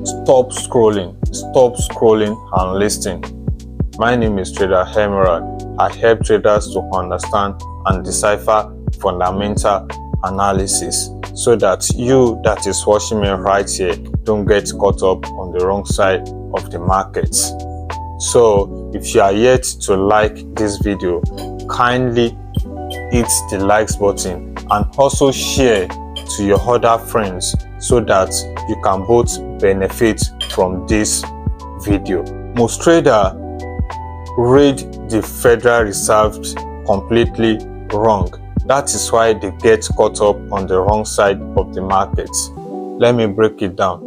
Stop scrolling and listen. My name is Trader Emerald. I help traders to understand and decipher fundamental analysis so that you that is watching me right here don't get caught up on the wrong side of the market. So if you are yet to like this video, kindly hit the likes button and also share to your other friends so that you can both benefit from this video. Most traders read the Federal Reserve completely wrong. That is why they get caught up on the wrong side of the market. Let me break it down.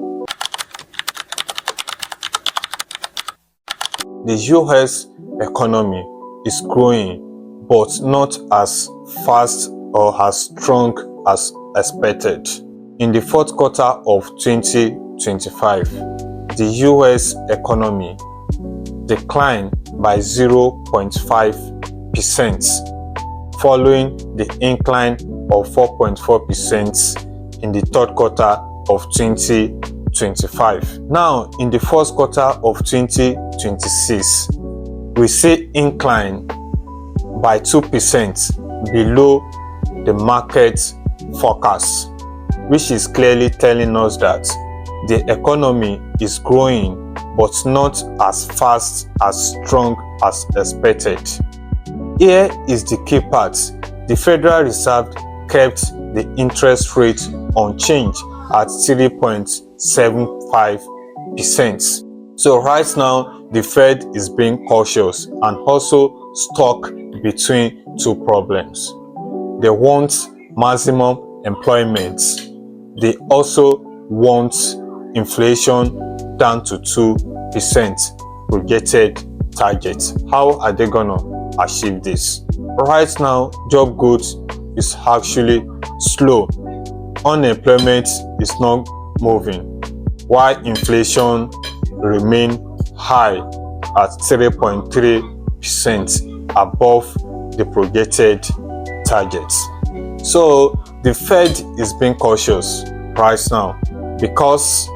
The US economy is growing, but not as fast or as strong as expected. In the fourth quarter of 2025, the US economy declined by 0.5%, following the incline of 4.4% in the third quarter of 2025. Now, in the first quarter of 2026, we see incline by 2% below the market forecast, which is clearly telling us that the economy is growing but not as fast, as strong as expected. Here is the key part. The Federal Reserve kept the interest rate unchanged at 3.75%. So right now, the Fed is being cautious and also stuck between two problems. They want maximum employment. They also want inflation down to 2% projected target. How are they gonna achieve this? Right now, job growth is actually slow. Unemployment is not moving, while inflation remains high at 3.3% above the projected targets. So the Fed is being cautious right now because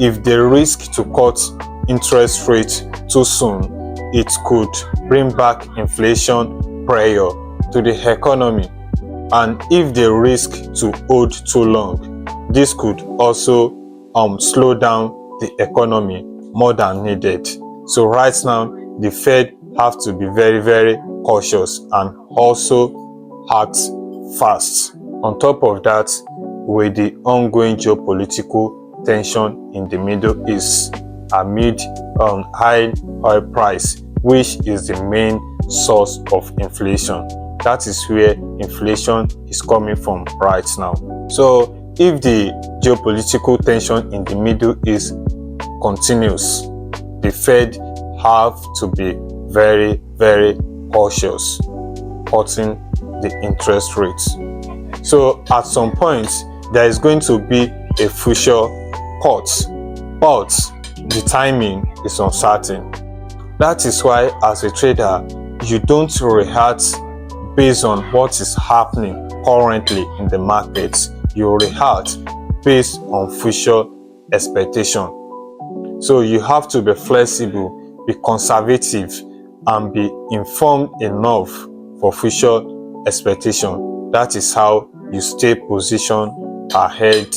if they risk to cut interest rates too soon, it could bring back inflation pressure to the economy. And if they risk to hold too long, this could also slow down the economy more than needed. So right now, the Fed have to be very, very cautious and also act fast. On top of that, with the ongoing geopolitical tension in the Middle East amid high oil price, which is the main source of inflation. That is where inflation is coming from right now. So if the geopolitical tension in the Middle East continues, the Fed have to be very, very cautious cutting the interest rates. So at some point, there is going to be a future cut, but the timing is uncertain. That is why, as a trader, you don't react based on what is happening currently in the market. You react based on future expectation. So you have to be flexible, be conservative, and be informed enough for future expectation. That is how you stay positioned ahead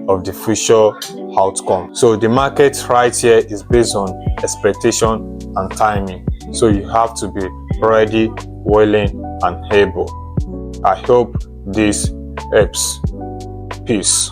of the future outcome. So the market right here is based on expectation and timing. So you have to be ready, willing, and able. I hope this helps. Peace.